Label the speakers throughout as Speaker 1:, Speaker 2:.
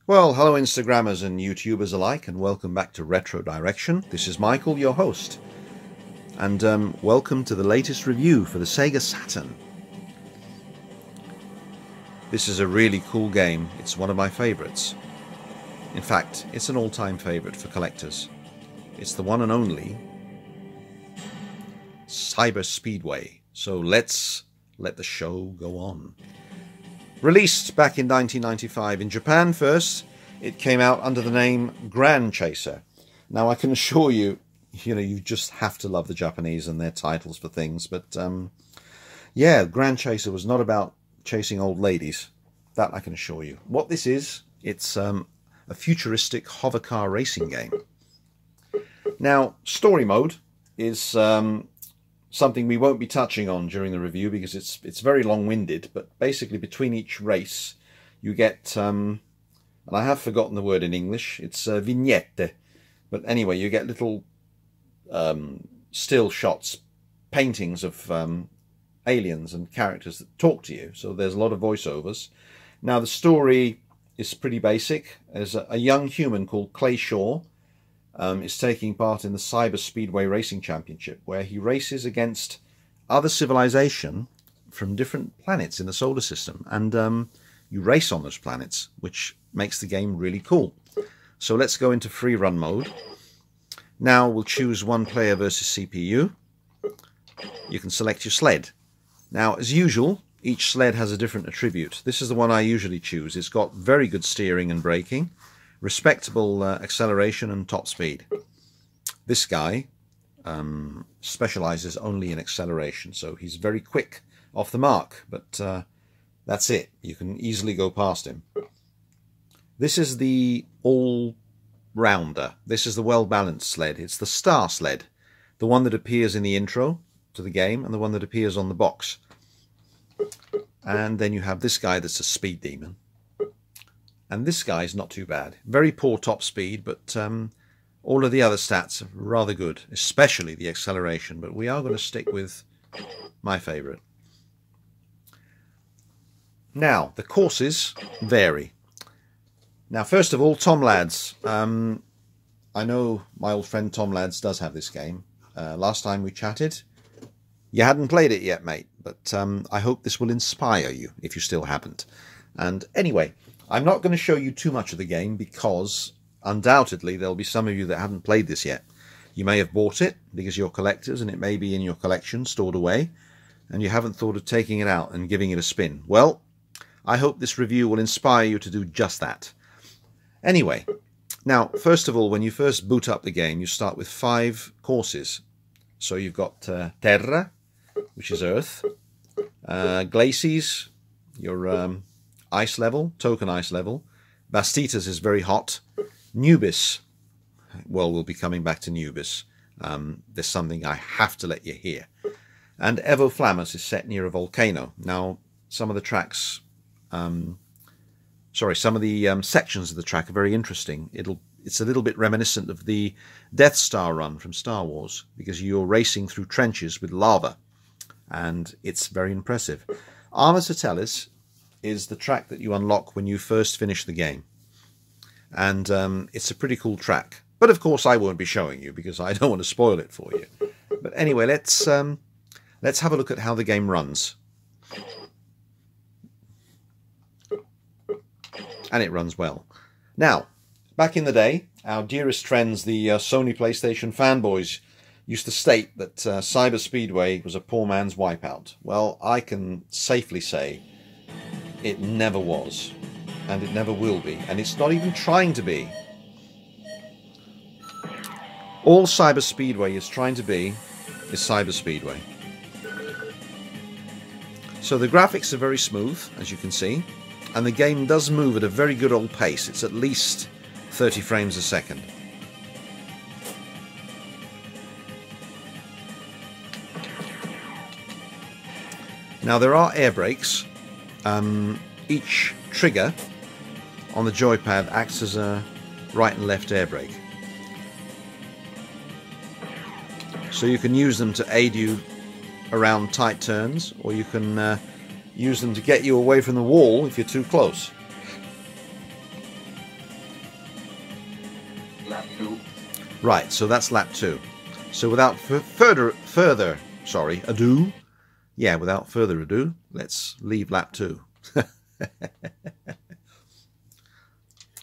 Speaker 1: Well, hello Instagrammers and YouTubers alike, and welcome back to Retro Direction. This is Michael, your host, and welcome to the latest review for the Sega Saturn. This is a really cool game. It's one of my favorites. In fact, it's an all-time favorite for collectors. It's the one and only Cyber Speedway. So let's let the show go on. Released back in 1995 in Japan first, it came out under the name Grand Chaser. Now I can assure you, you just have to love the Japanese and their titles for things. But yeah, Grand Chaser was not about chasing old ladies. That I can assure you. What this is, it's a futuristic hover car racing game. Now, story mode is something we won't be touching on during the review because it's very long-winded, but basically between each race you get, and I have forgotten the word in English, it's vignette, but anyway, you get little still shots, paintings of aliens and characters that talk to you, so there's a lot of voiceovers. Now the story is pretty basic. There's a young human called Clay Shaw is taking part in the Cyber Speedway Racing Championship, where he races against other civilization from different planets in the solar system, and you race on those planets, which makes the game really cool. So let's go into free run mode. Now we'll choose one player versus CPU. You can select your sled. Now, as usual, each sled has a different attribute. This is the one I usually choose. It's got very good steering and braking, respectable acceleration and top speed. This guy specializes only in acceleration, so he's very quick off the mark, but that's it. You can easily go past him. This is the all-rounder. This is the well-balanced sled. It's the star sled, the one that appears in the intro to the game and the one that appears on the box. And then you have this guy that's a speed demon. And this guy's not too bad. Very poor top speed, but all of the other stats are rather good, especially the acceleration. But we are going to stick with my favorite. Now, the courses vary. Now, first of all, Tom Lads. I know my old friend Tom Lads does have this game. Last time we chatted, you hadn't played it yet, mate. But I hope this will inspire you if you still haven't. And anyway, I'm not going to show you too much of the game because undoubtedly there'll be some of you that haven't played this yet. You may have bought it because you're collectors and it may be in your collection stored away and you haven't thought of taking it out and giving it a spin. Well, I hope this review will inspire you to do just that. Anyway, now first of all, when you first boot up the game, you start with 5 courses. So you've got Terra, which is Earth, Glacies, your ice level, token ice level. Bastitas is very hot. Nubis, well, we'll be coming back to Nubis. There's something I have to let you hear. And Evo Flammus is set near a volcano. Now, some of the tracks, some of the sections of the track are very interesting. It's a little bit reminiscent of the Death Star run from Star Wars, because you're racing through trenches with lava, and it's very impressive. Arma Satellis is the track that you unlock when you first finish the game, and it's a pretty cool track. But of course I won't be showing you because I don't want to spoil it for you. But anyway, let's have a look at how the game runs. And it runs well. Now, back in the day, our dearest friends, the Sony PlayStation fanboys, used to state that Cyber Speedway was a poor man's Wipeout. Well, I can safely say it never was, and it never will be, and it's not even trying to be. All Cyber Speedway is trying to be is Cyber Speedway. So the graphics are very smooth, as you can see, and the game does move at a very good old pace. It's at least 30 frames a second. Now there are air brakes. Each trigger on the joypad acts as a right and left air brake. So you can use them to aid you around tight turns, or you can use them to get you away from the wall if you're too close.
Speaker 2: Lap 2.
Speaker 1: Right, so that's lap 2. So without further ado, without further ado, let's leave lap 2.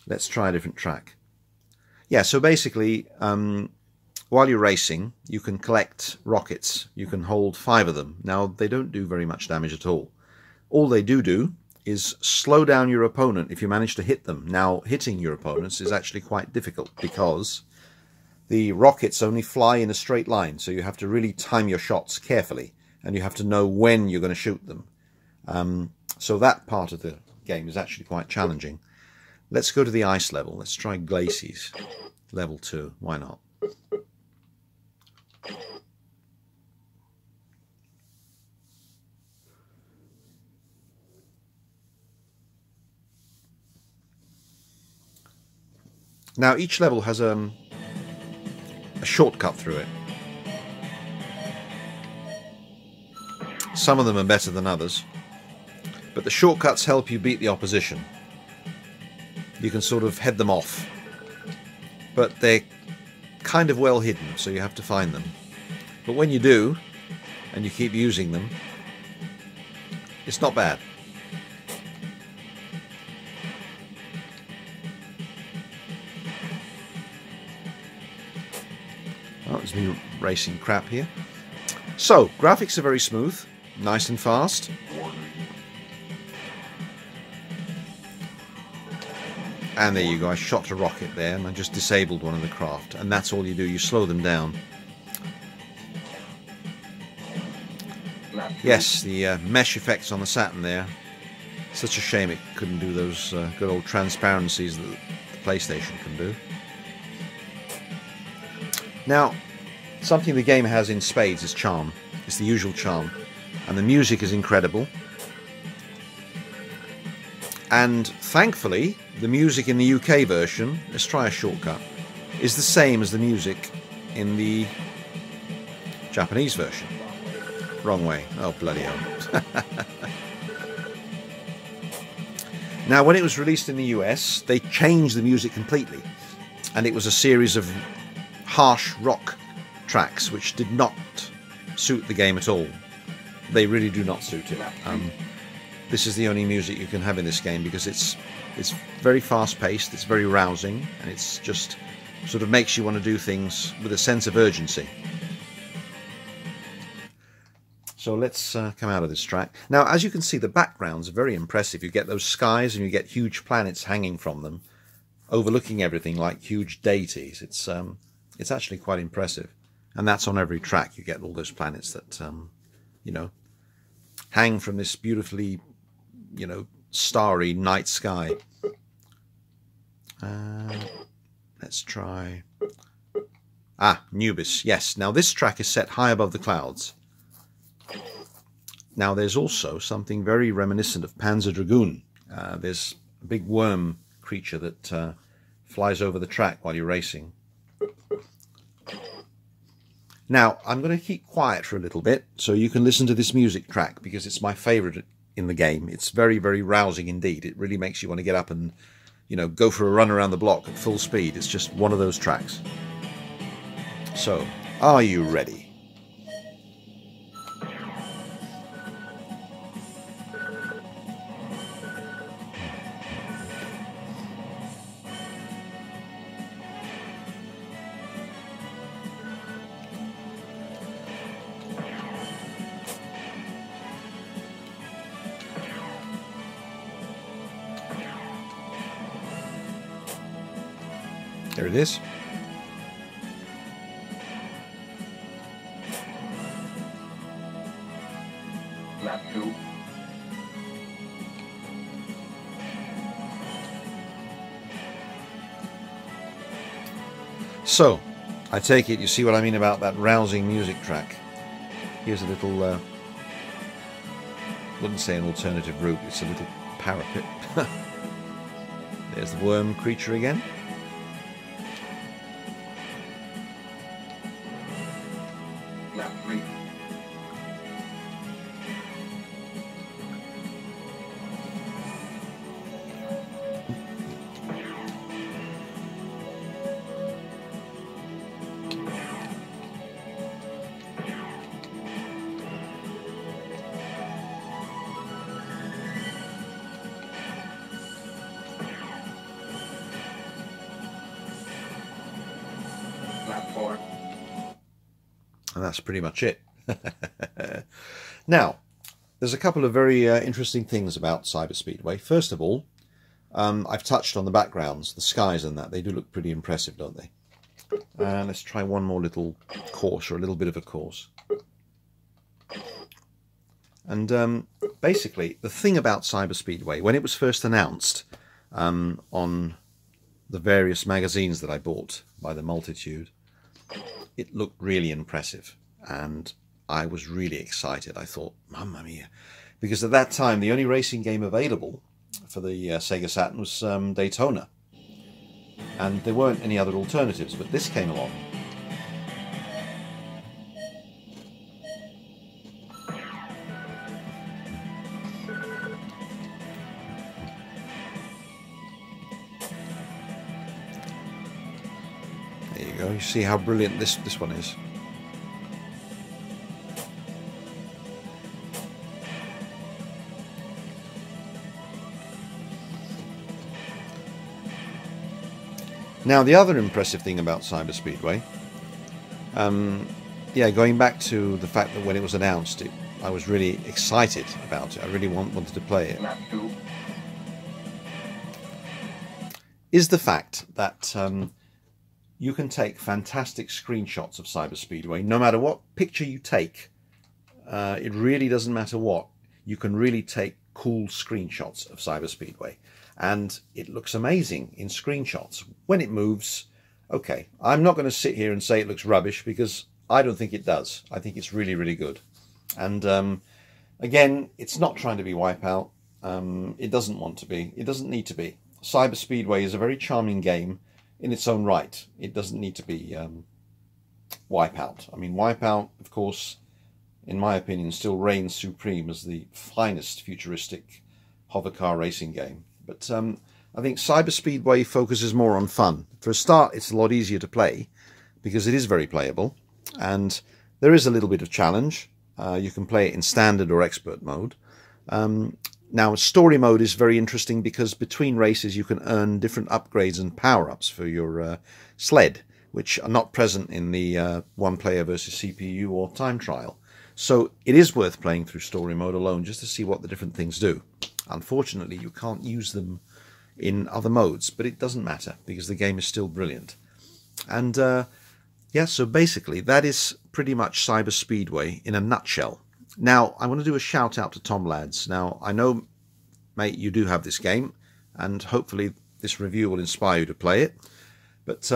Speaker 1: Let's try a different track. Yeah, so basically, while you're racing, you can collect rockets. You can hold 5 of them. Now, they don't do very much damage at all. All they do is slow down your opponent if you manage to hit them. Now, hitting your opponents is actually quite difficult because the rockets only fly in a straight line, so you have to really time your shots carefully, and you have to know when you're going to shoot them. So that part of the game is actually quite challenging. Let's go to the ice level. Let's try Glacies. Level 2. Why not? Now, each level has a shortcut through it. Some of them are better than others, but the shortcuts help you beat the opposition. You can sort of head them off, but they're kind of well hidden, so you have to find them. But when you do, and you keep using them, it's not bad. Oh, there's me racing crap here. So, graphics are very smooth, nice and fast. And there you go, I shot a rocket there and I just disabled one of the craft. And that's all you do, you slow them down. Yes, the mesh effects on the Saturn there. Such a shame it couldn't do those good old transparencies that the PlayStation can do. Now, something the game has in spades is charm. It's the usual charm. And the music is incredible. And thankfully, the music in the UK version, let's try a shortcut, is the same as the music in the Japanese version. Wrong way. Oh, bloody hell. Now, when it was released in the US, they changed the music completely. And it was a series of harsh rock tracks which did not suit the game at all. They really do not suit it. This is the only music you can have in this game because it's very fast-paced, it's very rousing, and it's just sort of makes you want to do things with a sense of urgency. So let's come out of this track. Now, as you can see, the backgrounds are very impressive. You get those skies and you get huge planets hanging from them, overlooking everything like huge deities. It's actually quite impressive. And that's on every track. You get all those planets that, you know, hang from this beautifully, you know, starry night sky. Let's try... Nubis. Yes. Now, this track is set high above the clouds. Now, there's also something very reminiscent of Panzer Dragoon. There's a big worm creature that flies over the track while you're racing. Now, I'm going to keep quiet for a little bit so you can listen to this music track because it's my favourite in the game. It's very, very rousing indeed. It really makes you want to get up and, you know, go for a run around the block at full speed. It's just one of those tracks. So, are you ready? There it is.
Speaker 2: Lap 2.
Speaker 1: So, I take it you see what I mean about that rousing music track. Here's a little, wouldn't say an alternative route, it's a little parapet. There's the worm creature again.
Speaker 2: Lap 3. Report.
Speaker 1: And that's pretty much it. Now, there's a couple of very interesting things about Cyber Speedway. First of all, I've touched on the backgrounds, the skies and that. They do look pretty impressive, don't they? Let's try one more little course, or a little bit of a course. And basically, the thing about Cyber Speedway, when it was first announced on the various magazines that I bought by the multitude, it looked really impressive. And I was really excited. I thought, mamma mia. Because at that time, the only racing game available for the Sega Saturn was Daytona. And there weren't any other alternatives, but this came along. There you go. You see how brilliant this one is. Now, the other impressive thing about Cyber Speedway, yeah, going back to the fact that when it was announced, I was really excited about it. I really wanted to play it.
Speaker 2: Lap 2.
Speaker 1: Is the fact that you can take fantastic screenshots of Cyber Speedway, no matter what picture you take. It really doesn't matter what. You can really take cool screenshots of Cyber Speedway. And it looks amazing in screenshots. When it moves, okay, I'm not going to sit here and say it looks rubbish, because I don't think it does. I think it's really, really good. And again, it's not trying to be Wipeout. It doesn't want to be. It doesn't need to be. Cyber Speedway is a very charming game in its own right. It doesn't need to be Wipeout. I mean, Wipeout, of course, in my opinion, still reigns supreme as the finest futuristic hovercar racing game. But I think Cyber Speedway focuses more on fun. For a start, it's a lot easier to play because it is very playable, and there is a little bit of challenge. You can play it in standard or expert mode. Now, story mode is very interesting because between races you can earn different upgrades and power-ups for your sled, which are not present in the one player versus CPU or time trial. So it is worth playing through story mode alone just to see what the different things do. Unfortunately, you can't use them in other modes, but it doesn't matter because the game is still brilliant. And yeah, so basically that is pretty much Cyber Speedway in a nutshell. Now, I want to do a shout out to Tom Lads. Now, I know, mate, you do have this game, and hopefully this review will inspire you to play it. But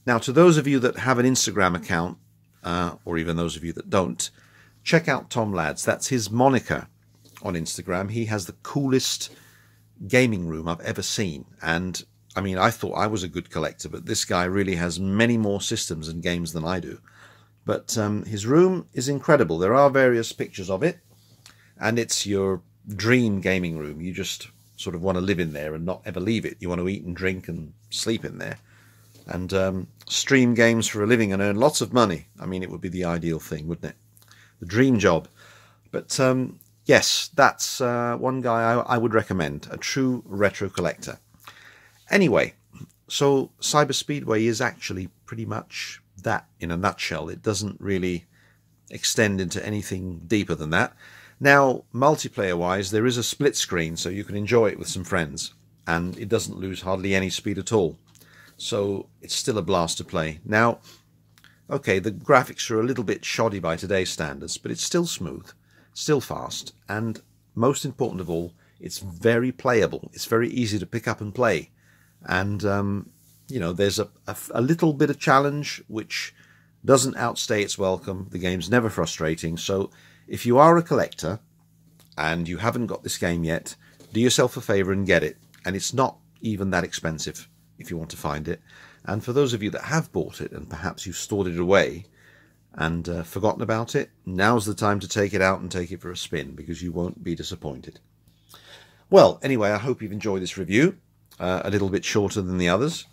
Speaker 1: now, to those of you that have an Instagram account, or even those of you that don't, check out Tom Lads. That's his moniker on Instagram. He has the coolest gaming room I've ever seen. And I mean, I thought I was a good collector, but this guy really has many more systems and games than I do. But his room is incredible. There are various pictures of it, and it's your dream gaming room. You just sort of want to live in there and not ever leave it. You want to eat and drink and sleep in there, and stream games for a living and earn lots of money. I mean, it would be the ideal thing, wouldn't it? The dream job. But yes, that's one guy I would recommend, a true retro collector. Anyway, so Cyber Speedway is actually pretty much that in a nutshell. It doesn't really extend into anything deeper than that. Now, multiplayer-wise, there is a split screen, so you can enjoy it with some friends, and it doesn't lose hardly any speed at all. So it's still a blast to play. Now, okay, the graphics are a little bit shoddy by today's standards, but it's still smooth, still fast, and most important of all, it's very playable. It's very easy to pick up and play. And, you know, there's a little bit of challenge which doesn't outstay its welcome. The game's never frustrating. So if you are a collector and you haven't got this game yet, do yourself a favor and get it. And it's not even that expensive if you want to find it. And for those of you that have bought it and perhaps you've stored it away and forgotten about it, now's the time to take it out and take it for a spin, because you won't be disappointed. Well, anyway, I hope you've enjoyed this review. A little bit shorter than the others.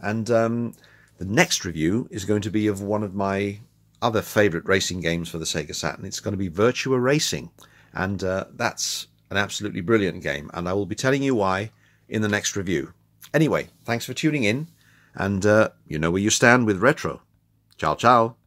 Speaker 1: And the next review is going to be of one of my other favourite racing games for the Sega Saturn. It's going to be Virtua Racing. And that's an absolutely brilliant game. And I will be telling you why in the next review. Anyway, thanks for tuning in. And you know where you stand with retro. Ciao, ciao.